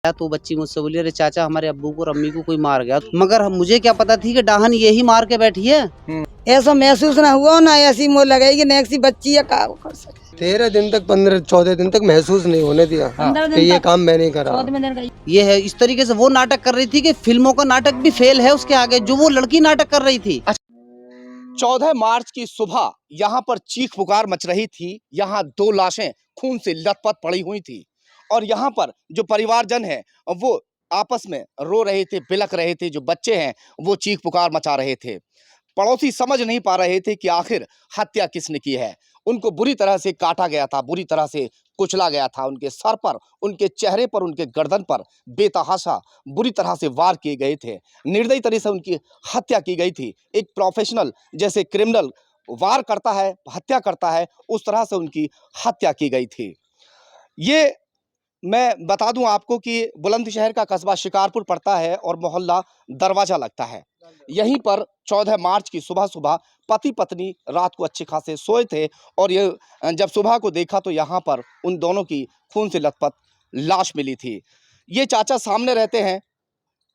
तो बच्ची मुझसे बोली, अरे चाचा हमारे अब्बू को और अम्मी को कोई मार गया, मगर मुझे क्या पता थी कि डाहन यही मार के बैठी है। ऐसा महसूस ना हुआ ना ऐसी मोह लगाई नेक्सी बच्ची या का कर सके। 13 दिन तक 14 दिन तक महसूस नहीं होने दिया कि ये काम मैं नहीं करा। ये है इस तरीके से वो नाटक कर रही थी कि फिल्मों का नाटक भी फेल है उसके आगे, जो वो लड़की नाटक कर रही थी। 14 मार्च की सुबह यहाँ पर चीख पुकार मच रही थी। यहाँ 2 लाशें खून से लथपथ पड़ी हुई थी और यहाँ पर जो परिवारजन है वो आपस में रो रहे थे, बिलख रहे थे। जो बच्चे हैं वो चीख पुकार मचा रहे थे। पड़ोसी समझ नहीं पा रहे थे कि आखिर हत्या किसने की है। उनको बुरी तरह से काटा गया था, बुरी तरह से कुचला गया था। उनके सर पर, उनके चेहरे पर, उनके गर्दन पर बेतहाशा बुरी तरह से वार किए गए थे। निर्दयी तरह से उनकी हत्या की गई थी। एक प्रोफेशनल जैसे क्रिमिनल वार करता है, हत्या करता है, उस तरह से उनकी हत्या की गई थी। ये मैं बता दूं आपको कि बुलंदशहर का कस्बा शिकारपुर पड़ता है और मोहल्ला दरवाजा लगता है। यहीं पर 14 मार्च की सुबह सुबह पति पत्नी रात को अच्छे खासे सोए थे और ये जब सुबह को देखा तो यहाँ पर उन दोनों की खून से लथपथ लाश मिली थी। ये चाचा सामने रहते हैं।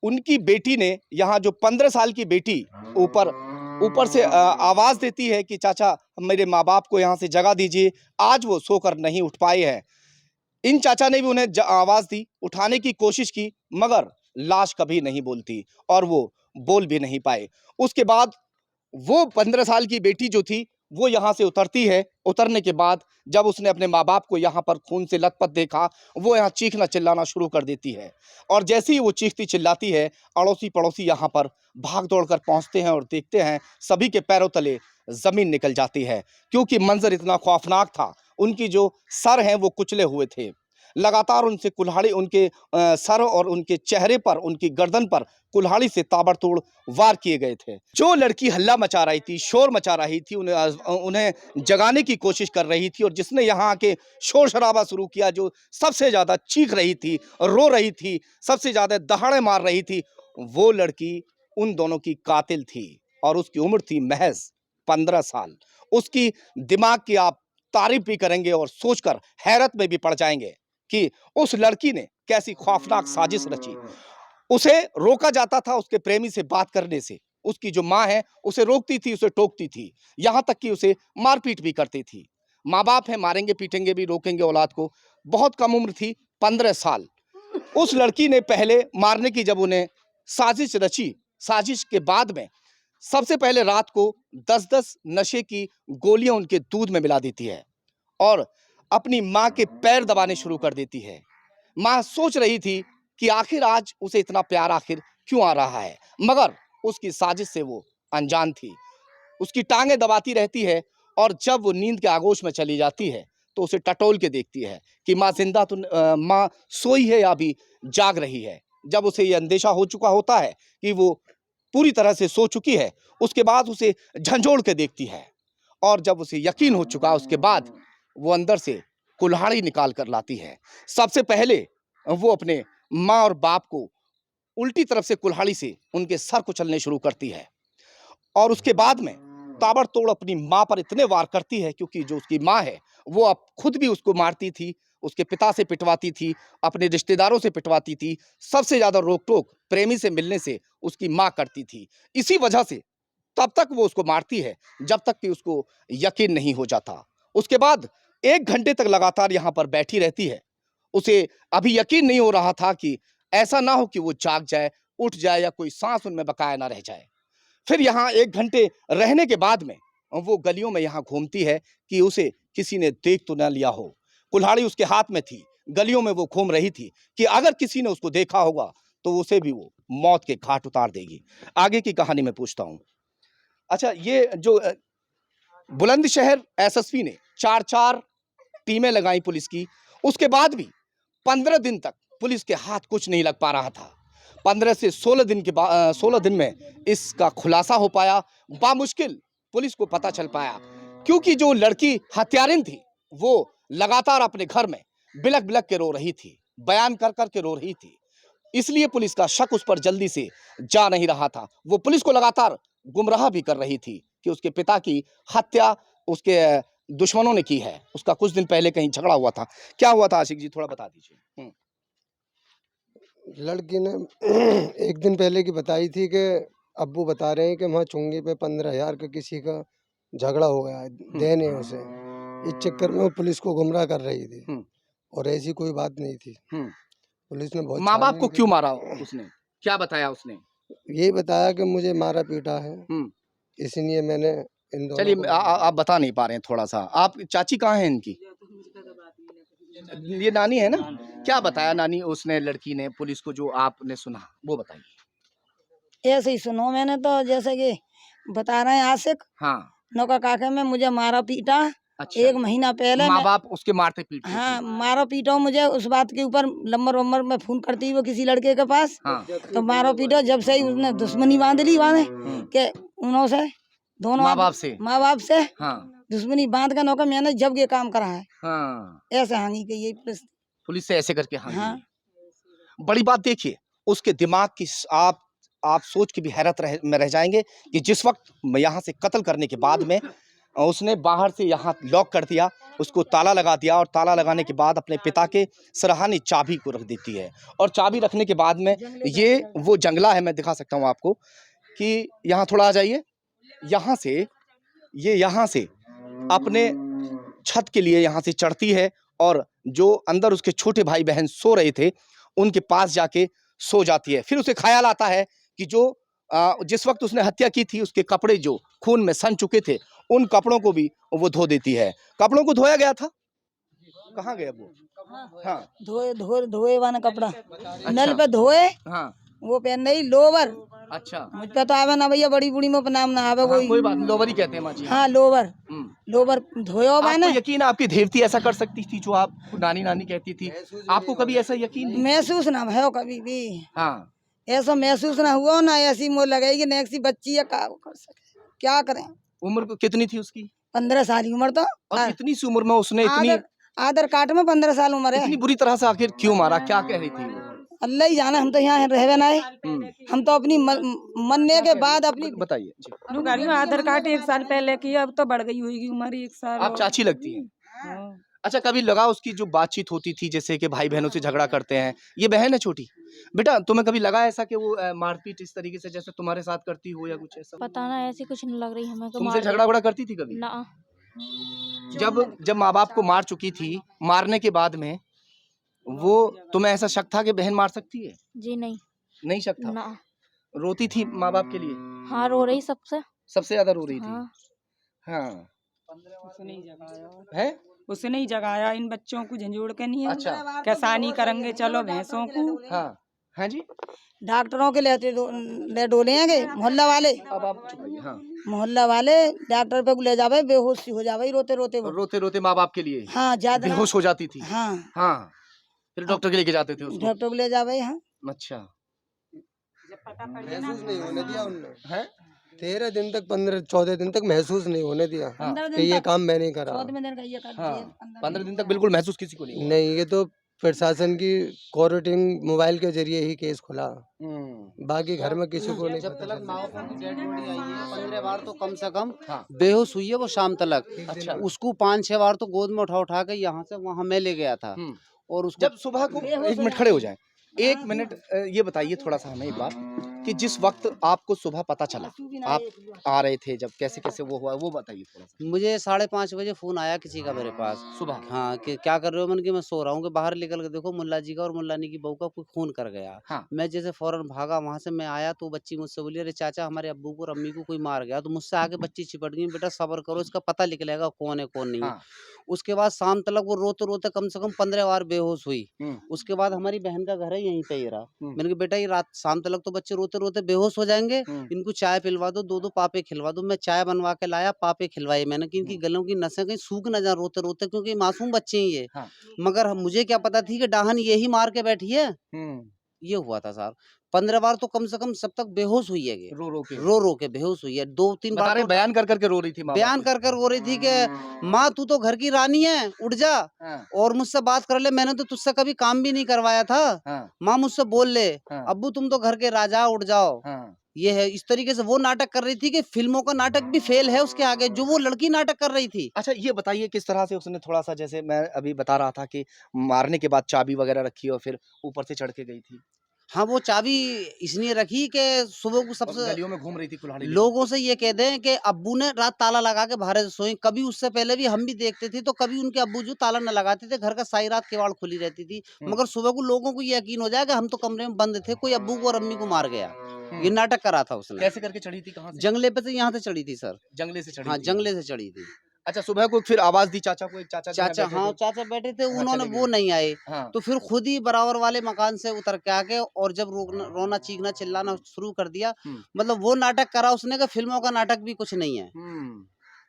उनकी बेटी ने यहाँ जो 15 साल की बेटी ऊपर ऊपर से आवाज देती है कि चाचा मेरे माँ बाप को यहाँ से जगा दीजिए। आज वो सोकर नहीं उठ पाए हैं। इन चाचा ने भी उन्हें आवाज दी, उठाने की कोशिश की, मगर लाश कभी नहीं बोलती और वो बोल भी नहीं पाए। उसके बाद वो 15 साल की बेटी जो थी वो यहाँ से उतरती है। उतरने के बाद जब उसने अपने माँ बाप को यहाँ पर खून से लथपथ देखा, वो यहाँ चीखना चिल्लाना शुरू कर देती है और जैसे ही वो चीखती चिल्लाती है, अड़ोसी पड़ोसी यहाँ पर भाग दौड़ कर पहुँचते हैं और देखते हैं सभी के पैरों तले जमीन निकल जाती है, क्योंकि मंजर इतना खौफनाक था। उनकी जो सर हैं वो कुचले हुए थे। लगातार उनसे कुल्हाड़ी उनके सर और उनके चेहरे पर, उनकी गर्दन पर कुल्हाड़ी से ताबड़तोड़ वार किए गए थे। जो लड़की हल्ला मचा रही थी, शोर मचा रही थी, उन्हें जगाने की कोशिश कर रही थी और जिसने यहाँ आके शोर शराबा शुरू किया, जो सबसे ज्यादा चीख रही थी, रो रही थी, सबसे ज्यादा दहाड़े मार रही थी, वो लड़की उन दोनों की कातिल थी और उसकी उम्र थी महज 15 साल। उसकी दिमाग की आप तारीफ भी करेंगे और सोचकर हैरत में भी पड़ जाएंगे कि उस लड़की ने कैसी खौफनाक साजिश रची। उसे रोका जाता था उसके प्रेमी से बात करने से। उसकी जो माँ है उसे रोकती थी, उसे टोकती थी, यहाँ तक कि उसे मारपीट भी करती थी। माँ बाप है, मारेंगे पीटेंगे भी, रोकेंगे औलाद को। बहुत कम उम्र थी, 15 साल। उस लड़की ने पहले मारने की जब उन्हें साजिश रची, साजिश के बाद में सबसे पहले रात को 10-10 नशे की गोलियां उनके दूध में मिला देती है और अपनी माँ के पैर दबाने शुरू कर देती है। माँ सोच रही थी कि आखिर आज उसे इतना प्यार आखिर क्यों आ रहा है, मगर उसकी साजिश से वो अनजान थी। उसकी टांगें दबाती रहती है और जब वो नींद के आगोश में चली जाती है तो उसे टटोल के देखती है कि माँ जिंदा तो माँ सोई है या अभी जाग रही है। जब उसे ये अंदेशा हो चुका होता है कि वो पूरी तरह से सो चुकी है, उसके बाद उसे झंझोड़ के देखती है और जब उसे यकीन हो चुका उसके बाद वो अंदर से कुल्हाड़ी निकाल कर लाती है। सबसे पहले वो अपने माँ और बाप को उल्टी तरफ से कुल्हाड़ी से उनके सर कुचलने शुरू करती है और उसके बाद में ताबड़तोड़ अपनी माँ पर इतने वार करती है, क्योंकि जो उसकी माँ है वो अब खुद भी उसको मारती थी, उसके पिता से पिटवाती थी, अपने रिश्तेदारों से पिटवाती थी। सबसे ज्यादा रोक टोक प्रेमी से मिलने से उसकी माँ करती थी। इसी वजह से तब तक वो उसको मारती है जब तक कि उसको यकीन नहीं हो जाता। उसके बाद 1 घंटे तक लगातार यहाँ पर बैठी रहती है। उसे अभी यकीन नहीं हो रहा था कि ऐसा ना हो कि वो जाग जाए, उठ जाए या कोई सांस उनमें बकाया ना रह जाए। फिर यहाँ 1 घंटे रहने के बाद में वो गलियों में यहाँ घूमती है कि उसे किसी ने देख तो ना लिया हो। कुल्हाड़ी उसके हाथ में थी, गलियों में वो घूम रही थी कि अगर किसी ने उसको देखा होगा तो उसे भी वो मौत के घाट उतार देगी। आगे की कहानी मैं पूछता हूँ। अच्छा, ये जो बुलंदशहर एसएसपी ने 4-4 टीमें लगाई पुलिस की, उसके बाद भी 15 दिन तक पुलिस के हाथ कुछ नहीं लग पा रहा था। 15 से 16 दिन के बाद 16 दिन में इसका खुलासा हो पाया। बामुश्किल पुलिस को पता चल पाया, क्योंकि जो लड़की हत्यारिन थी वो लगातार अपने घर में बिलख बिलख के रो रही थी, बयान कर कर के रो रही थी। इसलिए पुलिस का शक उस पर जल्दी से जा नहीं रहा था। वो पुलिस को लगातार गुमराह भी कर रही थी कि उसके पिता की हत्या उसके दुश्मनों ने की है। उसका कुछ दिन पहले कहीं झगड़ा हुआ था। क्या हुआ था आशिक जी, थोड़ा बता दीजिए। लड़की ने एक दिन पहले की बताई थी कि अब्बू बता रहे हैं कि वहाँ चुंगी पे 15,000 का किसी का झगड़ा हो गया है, देने उसे। इस चक्कर में वो पुलिस को गुमराह कर रही थी और ऐसी कोई बात नहीं थी। पुलिस ने बहुत माँ बाप को छानबीन क्यों की। मारा उसने? क्या बताया उसने? यही बताया कि मुझे मारा पीटा है, इसलिए मैंने इन दोनों चलिए को आप बता नहीं पा रहे हैं थोड़ा सा। आप चाची कहाँ है इनकी? ये नानी है ना? क्या बताया नानी उसने, लड़की ने, पुलिस को, जो आपने सुना वो बताइए। ऐसे ही सुनो, मैंने तो जैसे कि बता रहे हैं आशिक हाँ। नौका काके में मुझे मारा पीटा। अच्छा। 1 महीना पहले माँ बाप उसके मारते पीटते हाँ थे। मारो पीटो मुझे उस बात के ऊपर नंबर में फोन करती वो किसी लड़के के पास। हाँ। तो मारो पीटो जब से ही उसने दुश्मनी बांध ली बांधे के उन्हों से दोनों माँ बाप से। हाँ दुश्मनी बांध कर नौका मैंने जब ये काम करा है हाँ। ऐसे हांगी के ये पुलिस से ऐसे करके हाँ। हाँ। बड़ी बात देखिए, उसके दिमाग की आप सोच के भी हैरत में रह जाएंगे कि जिस वक्त यहाँ से कत्ल करने के बाद में उसने बाहर से यहाँ लॉक कर दिया, उसको ताला लगा दिया और ताला लगाने के बाद अपने पिता के सरहाने चाबी को रख देती है। और चाबी रखने के बाद में ये वो जंगला है, मैं दिखा सकता हूँ आपको कि यहाँ थोड़ा आ जाइए। यहाँ से अपने छत के लिए यहाँ से चढ़ती है और जो अंदर उसके छोटे भाई बहन सो रहे थे उनके पास जाके सो जाती है। फिर उसे ख्याल आता है कि जो जिस वक्त उसने हत्या की थी उसके कपड़े जो खून में सन चुके थे उन कपड़ों को भी वो धो देती है। कपड़ों को धोया गया था, कहाँ गया वो? हाँ धोए वाला कपड़ा नल पे धोए। हाँ वो पहन नहीं लोवर। अच्छा। मुझ पे तो आवे ना भैया, बड़ी बूढ़ी में नाम ना आवे हाँ, कोई बात, लोवर ही कहते हैं माँ जी। हाँ लोवर धोयो मैंने। आपको यकीन आपकी देवती ऐसा कर सकती थी जो आप नानी कहती थी? आपको कभी ऐसा यकीन? महसूस ना भयो कभी भी। हाँ। ऐसा महसूस ना हुआ ना, ऐसी मोह लगेगी ना ऐसी बच्ची है कर सके क्या करें। उम्र कितनी थी उसकी? 15 साल की उम्र। तो और इतनी सी उम्र में उसने इतनी आधार कार्ड में 15 साल उम्र है। इतनी बुरी तरह से आखिर क्यों मारा? क्या कह रही थी वो? अल्लाह ही जाने, हम तो यहाँ रहवे ना है। हम तो अपनी मरने के बाद अपनी बताइए जी। गाड़ी में आधार कार्ड 1 साल पहले की, अब तो बढ़ गई होगी उम्र 1 साल। आप चाची लगती हैं। अच्छा, कभी लगा उसकी जो बातचीत होती थी जैसे कि भाई बहनों से झगड़ा करते हैं, ये बहन है छोटी, बेटा तुम्हें कभी लगा ऐसा कि वो मारपीट इस तरीके से जैसे तुम्हारे साथ करती हो या कुछ ऐसा? पता ना, ऐसी कुछ नहीं लग रही हमें तो। तुमसे झगड़ा करती थी कभी? ना। जब माँ बाप को मार चुकी थी, मारने के बाद में वो तुम्हें ऐसा शक था कि बहन मार सकती है? जी नहीं शक था? ना। रोती थी माँ बाप के लिए? हाँ रो रही सबसे ज्यादा रो रही थी। हाँ। है उसने ही जगाया इन बच्चों को झंझोड़ के नहीं है। अच्छा। कैसानी करेंगे चलो भैंसों को। हाँ हाँ जी। डॉक्टरों के ले डोलेंगे मोहल्ला वाले। अब आप चुप रहिए। हाँ। मोहल्ला वाले डॉक्टर पे ले जावे, बेहोश सी हो जावे रोते रोते माँ बाप के लिए। हाँ ज्यादा बेहोश हो जाती थी। हाँ हाँ। फिर डॉक्टर के लेके जाते थे उसको? डॉक्टर को ले जावे। हाँ। अच्छा। महसूस नहीं होने दिया उन्होंने। है 13 दिन तक 14 दिन तक महसूस नहीं होने दिया कि ये काम मैं नहीं करा। 15 दिन तक बिल्कुल महसूस किसी को नहीं। ये तो प्रशासन की कोर्टिंग मोबाइल के जरिए ही केस खुला, बाकी घर में किसी को नहीं जब पता तक चला। माँ बाप की डेड बॉडी आई है 15 बार तो कम से कम बेहोश हुई है वो शाम तक। अच्छा। उसको 5-6 बार तो गोद में उठा के यहाँ से वहाँ मैं ले गया था। और उसको जब सुबह को 1 मिनट खड़े हो जाए, 1 मिनट ये बताइए थोड़ा सा हमें एक बात कि जिस वक्त आपको सुबह पता चला, आप आ रहे थे जब, कैसे कैसे वो हुआ वो बताइए थोड़ा सा। मुझे 5:30 बजे फोन आया किसी का मेरे पास सुबह। हाँ कि क्या कर रहे हो? मैंने कि मैं सो रहा हूँ। कि बाहर निकल के देखो मुल्ला जी का और मुल्लानी की बहू का कोई खून कर गया। हाँ। मैं जैसे फौरन भागा, वहां से मैं आया तो बच्ची मुझसे बोली अरे चाचा हमारे अब्बू को और अम्मी को कोई मार गया। तो मुझसे आगे बच्ची चिपट गई, बेटा सब्र करो इसका पता निकलेगा कौन है कौन नहीं है। हाँ। उसके बाद शाम तक वो रोते रोते कम से कम 15 बार बेहोश हुई। उसके बाद हमारी बहन का घर है यहीं पे ही रहा। मैंने कहा बेटा ये रात शाम तक तो बच्चे रोते रोते बेहोश हो जाएंगे, इनको चाय पिलवा दो, 2-2 पापे खिलवा दो। मैं चाय बनवा के लाया, पापे खिलवाए मैंने कि इनकी गलों की नसें कहीं सूख न जाए रोते रोते, क्योंकि मासूम बच्चे ही ये। मगर मुझे क्या पता थी कि डाहन यही मार के बैठी है। ये हुआ था साहब। 15 बार तो कम से कम सब तक बेहोश हुई है, रो के बेहोश हुई है। 2-3 बार तो बयान कर रो रही थी, बयान कर रो रही थी कि माँ तू तो घर की रानी है, उठ जा और मुझसे बात कर ले, मैंने तो तुझसे कभी काम भी नहीं करवाया था। माँ मुझसे बोल ले, अब्बू तुम तो घर के राजा, उठ जाओ। ये है, इस तरीके से वो नाटक कर रही थी कि फिल्मों का नाटक भी फेल है उसके आगे, जो वो लड़की नाटक कर रही थी। अच्छा ये बताइए किस तरह से उसने थोड़ा सा, जैसे मैं अभी बता रहा था कि मारने के बाद चाबी वगैरह रखी और फिर ऊपर से चढ़ के गई थी। हाँ, वो चाबी इसलिए रखी कि सुबह को और सबसे गलियों में घूम रही थी कुल्हाड़ी लेके। लोगों से ये कह दें कि अब्बू ने रात ताला लगा के बाहर से सोए। कभी उससे पहले भी हम भी देखते थे, तो कभी उनके अब्बू जो ताला न लगाते थे, घर का सारी रात केवाड़ खुली रहती थी। मगर सुबह को लोगों को ये यकीन हो जाए कि हम तो कमरे में बंद थे, कोई अब्बू को और अम्मी को मार गया। ये नाटक करा था उसने। कैसे करके चढ़ी थी, कहाँ से? जंगले पे से यहाँ से चढ़ी थी सर। जंगले से चढ़ी हाँ, थी। जंगले से चढ़ी थी। अच्छा, सुबह को फिर आवाज दी चाचा को, एक चाचा जो है चाचा, बैठे हाँ, थे। चाचा बैठे थे, हाँ, उन्होंने चले वो गए। नहीं आए। हाँ। तो फिर खुद ही बराबर वाले मकान से उतर के आके और जब रोना चीखना चिल्लाना शुरू कर दिया, मतलब वो नाटक करा उसने कि फिल्मों का नाटक भी कुछ नहीं है।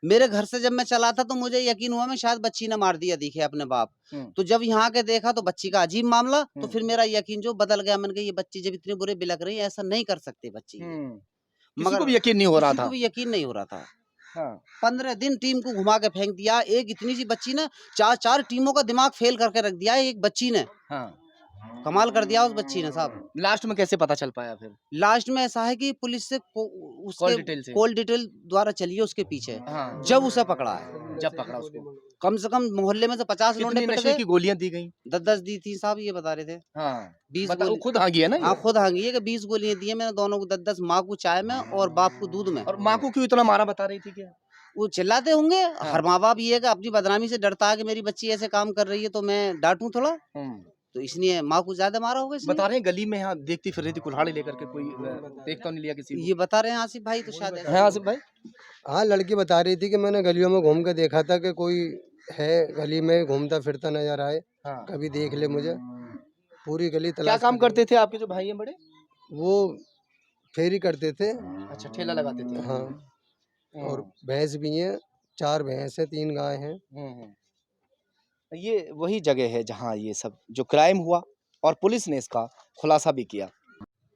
मेरे घर से जब मैं चला था तो मुझे यकीन हुआ मैं शायद बच्ची ने मार दिया दिखे अपने बाप। तो जब यहाँ के देखा तो बच्ची का अजीब मामला, तो फिर मेरा यकीन जो बदल गया। मैंने कहा ये बच्ची जब इतने बुरे बिलक रही है, ऐसा नहीं कर सकती बच्ची। किसी को भी यकीन नहीं हो रहा किसी था। को भी यकीन नहीं हो रहा था। हाँ। 15 दिन टीम को घुमा के फेंक दिया। एक इतनी सी बच्ची ने 4 टीमों का दिमाग फेल करके रख दिया है एक बच्ची ने। हाँ। कमाल कर दिया उस बच्ची ने साहब। लास्ट में कैसे पता चल पाया फिर? लास्ट में ऐसा है कि पुलिस से उसके कॉल डिटेल द्वारा चली है उसके पीछे। हाँ। जब उसे पकड़ा है, जब पकड़ा उसको, कम से कम मोहल्ले में से 50 लोग नशे की गोलियां दी गई? 10 दी थी साहब, ये बता रहे थे। हाँ। 20 वो गोली खुद हांगी है ना? हाँ, खुद हांगी है कि 20 गोलियां दी है मैंने दोनों को 10-10, माँ को चाय में और बाप को दूध में। और माँ को क्यों इतना मारा, बता रही थी क्या? वो चिल्लाते होंगे। हर माँ बाप ये है कि अपनी बदनामी से डरता है कि मेरी बच्ची ऐसे काम कर रही है तो मैं डांटूं थोड़ा, तो इसलिए माँ को ज्यादा मारा होगा इसलिए। बता रहे हैं गली में यहाँ देखती फिर रही थी कुल्हाड़ी लेकर के, कोई देख तो नहीं लिया किसी को? ये बता रहे हैं आसिफ भाई, तो शायद ऐसा है आसिफ भाई? हाँ, लड़की बता रही थी कि मैंने गलियों में घूम के देखा था कि कोई है गली में घूमता फिरता नजर आए। हाँ। कभी देख ले मुझे। पूरी गली क्या तलाश काम करी। करते थे आपके जो भाई हैं बड़े? वो फेरी करते थे। अच्छा, ठेला लगाते थे। हाँ, और भैंस भी हैं, 4 भैंस है, 3 गाय हैं। ये वही जगह है जहाँ ये सब जो क्राइम हुआ और पुलिस ने इसका खुलासा भी किया।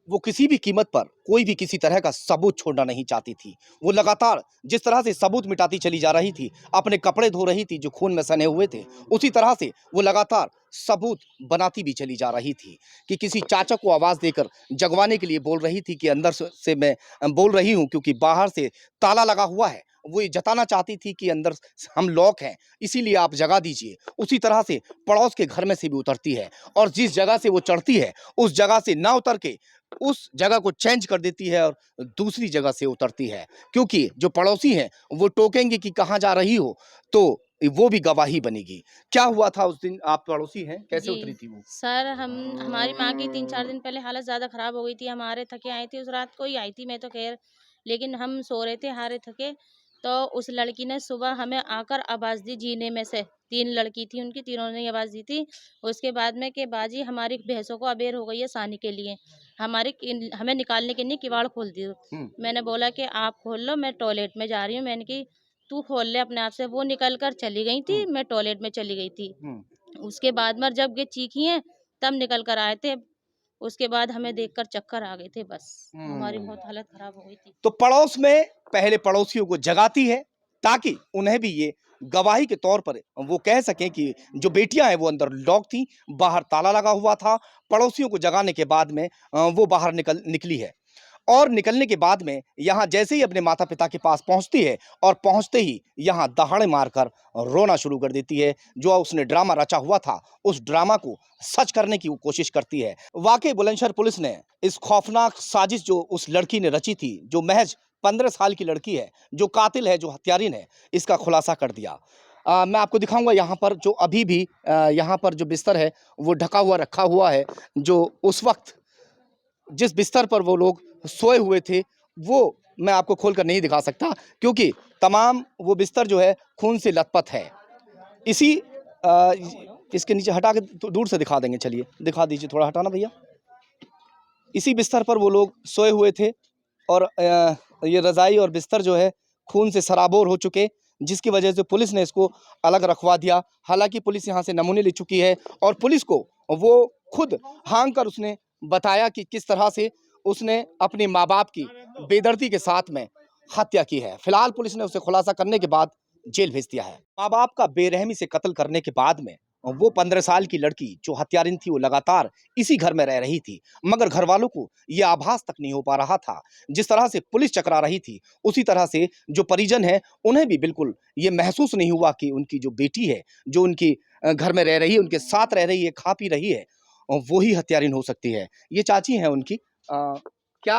वो किसी भी कीमत पर कोई भी किसी तरह का सबूत छोड़ना नहीं चाहती थी। वो लगातार जिस तरह से सबूत मिटाती चली जा रही थी, अपने कपड़े धो रही थी जो खून में सने हुए थे, उसी तरह से वो लगातार सबूत बनाती भी चली जा रही थी कि किसी चाचा को आवाज़ देकर जगवाने के लिए बोल रही थी कि अंदर से मैं बोल रही हूँ क्योंकि बाहर से ताला लगा हुआ है। वो ये जताना चाहती थी कि अंदर हम लॉक हैं, इसीलिए आप जगा दीजिए। उसी तरह से पड़ोस के घर में से भी उतरती है और जिस जगह से वो चढ़ती है उस जगह से ना उतर के उस जगह को चेंज कर देती है और दूसरी जगह से उतरती है, क्योंकि जो पड़ोसी हैं वो टोकेंगे कि कहाँ जा रही हो, तो वो भी गवाही बनेगी। क्या हुआ था उस दिन? आप पड़ोसी हैं, कैसे जी। उतरी थी वो? सर हमारी माँ की 3-4 दिन पहले हालत ज़्यादा ख़राब हो गई थी। हमारे थके आई थी, उस रात को ही आई थी मैं तो खैर, लेकिन हम सो रहे थे हारे थके, तो उस लड़की ने सुबह हमें आकर आवाज़ दी जीने में से। 3 लड़की थी उनकी, तीनों ने आवाज़ दी थी। उसके बाद में कि बाजी हमारी भैंसों को अबेर हो गई है सानी के लिए, हमें निकालने के लिए किवाड़ खोल दियो। मैंने बोला कि आप खोल लो, मैं टॉयलेट में जा रही हूँ। मैंने कि तू खोल ले अपने आप से। वो निकल कर चली गई थी, मैं टॉयलेट में चली गई थी। उसके बाद में जब ये चीखी हैं तब निकल कर आए थे। उसके बाद हमें देखकर चक्कर आ गए थे, बस हमारी बहुत हालत खराब हो गई थी। तो पड़ोस में पहले पड़ोसियों को जगाती है ताकि उन्हें भी ये गवाही के तौर पर वो कह सकें कि जो बेटियां हैं वो अंदर लॉक थी, बाहर ताला लगा हुआ था। पड़ोसियों को जगाने के बाद में वो बाहर निकली है और निकलने के बाद में यहाँ जैसे ही अपने माता पिता के पास पहुँचती है और पहुँचते ही यहाँ दहाड़े मारकर रोना शुरू कर देती है। जो उसने ड्रामा रचा हुआ था उस ड्रामा को सच करने की वो कोशिश करती है। वाकई बुलंदशहर पुलिस ने इस खौफनाक साजिश जो उस लड़की ने रची थी, जो महज 15 साल की लड़की है, जो कातिल है, जो हत्यारिन है, इसका खुलासा कर दिया। मैं आपको दिखाऊंगा यहाँ पर जो अभी भी यहाँ पर जो बिस्तर है वो ढका हुआ रखा हुआ है। जो उस वक्त जिस बिस्तर पर वो लोग सोए हुए थे वो मैं आपको खोलकर नहीं दिखा सकता, क्योंकि तमाम वो बिस्तर जो है खून से लथपथ है। इसके नीचे हटा के दूर से दिखा देंगे, चलिए दिखा दीजिए, थोड़ा हटाना भैया। इसी बिस्तर पर वो लोग सोए हुए थे और ये रज़ाई और बिस्तर जो है खून से सराबोर हो चुके, जिसकी वजह से पुलिस ने इसको अलग रखवा दिया। हालांकि पुलिस यहाँ से नमूने ले चुकी है और पुलिस को वो खुद हांग कर उसने बताया कि किस तरह से उसने अपने माँ बाप की बेदर्दी के साथ में हत्या की है। फिलहाल पुलिस ने उसे खुलासा करने के बाद जेल भेज दिया है। माँ बाप का बेरहमी से कत्ल करने के बाद में वो 15 साल की लड़की जो हत्यारिन थी वो लगातार इसी घर में रह रही थी, मगर घर वालों को ये आभास तक नहीं हो पा रहा था। जिस तरह से पुलिस चकरा रही थी उसी तरह से जो परिजन है उन्हें भी बिल्कुल ये महसूस नहीं हुआ कि उनकी जो बेटी है, जो उनकी घर में रह रही है, उनके साथ रह रही है, खा पी रही है, वो ही हत्यारिन हो सकती है। ये चाची हैं उनकी। क्या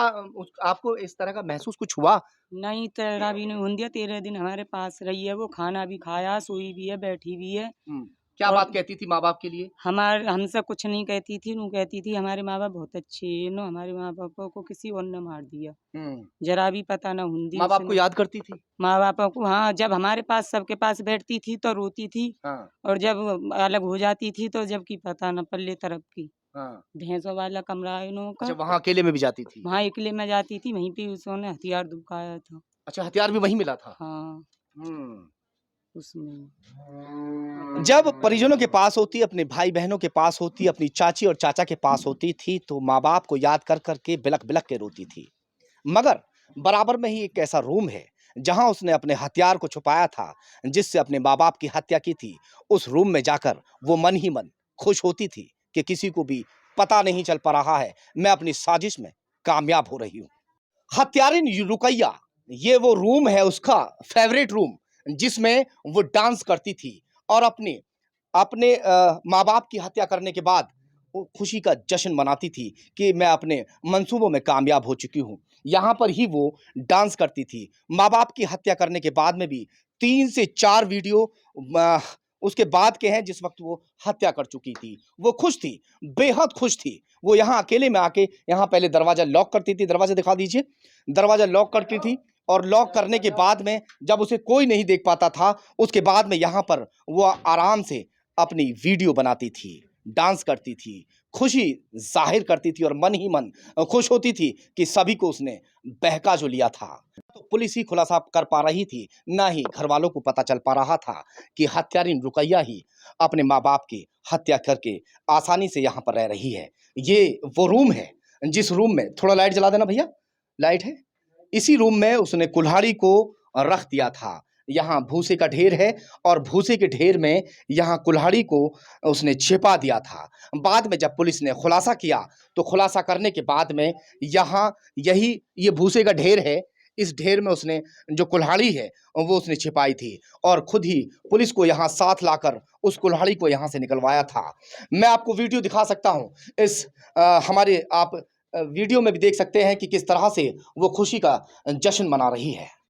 आपको इस तरह का महसूस कुछ हुआ? नहीं तेरा भी नहीं हुंदिया 13 दिन हमारे पास रही है, वो खाना भी खाया, सोई भी है, बैठी भी है। क्या और बात कहती थी माँ बाप के लिए? हमसे कुछ नहीं कहती थी, नु कहती थी हमारे माँ बाप बहुत अच्छे हैं, नो हमारे माँ बापों को किसी और ने मार दिया। जरा भी पता ना हुंदी माँ बाप उसे को ना। याद करती थी? माँ बापों को हाँ, जब हमारे पास सबके पास बैठती थी तो रोती थी, हाँ, और जब अलग हो जाती थी तो जबकि पता न पल्ले तरफ की। हाँ। भैंसों वाला कमरा है इन्हों का, अच्छा, वहाँ अकेले में भी जाती थी? वहाँ अकेले में जाती थी, वहीं पे उसने हथियार दुबकाया था। अच्छा, हथियार भी वहीं मिला था? हाँ, हम्म। उसमें। जब परिजनों के पास होती, अपने भाई बहनों के पास होती, अपनी चाची और चाचा के पास होती थी, तो माँ बाप को याद कर करके बिलक बिलक के रोती थी। मगर बराबर में ही एक ऐसा रूम है जहां उसने अपने हथियार को छुपाया था, जिससे अपने माँ बाप की हत्या की थी। उस रूम में जाकर वो मन ही मन खुश होती थी कि किसी को भी पता नहीं चल पा रहा है, मैं अपनी साजिश में कामयाब हो रही हूँ। हत्यारिन रुकैया, ये वो रूम है उसका फेवरेट रूम, जिसमें वो डांस करती थी और अपने अपने माँ बाप की हत्या करने के बाद वो खुशी का जश्न मनाती थी कि मैं अपने मंसूबों में कामयाब हो चुकी हूँ। यहाँ पर ही वो डांस करती थी। माँ बाप की हत्या करने के बाद में भी 3 से 4 वीडियो उसके बाद के हैं जिस वक्त वो हत्या कर चुकी थी। वो खुश थी, बेहद खुश थी। वो यहाँ अकेले में आके यहाँ पहले दरवाजा लॉक करती थी, दरवाजा दिखा दीजिए। दरवाजा लॉक करती थी और लॉक करने के बाद में जब उसे कोई नहीं देख पाता था, उसके बाद में यहाँ पर वो आराम से अपनी वीडियो बनाती थी, डांस करती थी, खुशी जाहिर करती थी और मन ही मन खुश होती थी कि सभी को उसने बहका जो लिया था। तो पुलिस ही खुलासा कर पा रही थी, ना ही घर वालों को पता चल पा रहा था कि हत्यारिन रुकैया ही अपने माँ बाप की हत्या करके आसानी से यहाँ पर रह रही है। ये वो रूम है जिस रूम में, थोड़ा लाइट जला देना भैया, लाइट है। इसी रूम में उसने कुल्हाड़ी को रख दिया था। यहाँ भूसे का ढेर है और भूसे के ढेर में यहाँ कुल्हाड़ी को उसने छिपा दिया था। बाद में जब पुलिस ने खुलासा किया तो खुलासा करने के बाद में यहाँ ये भूसे का ढेर है, इस ढेर में उसने जो कुल्हाड़ी है वो उसने छिपाई थी और खुद ही पुलिस को यहाँ साथ लाकर उस कुल्हाड़ी को यहाँ से निकलवाया था। मैं आपको वीडियो दिखा सकता हूँ। इस हमारे आप वीडियो में भी देख सकते हैं कि किस तरह से वो खुशी का जश्न मना रही है।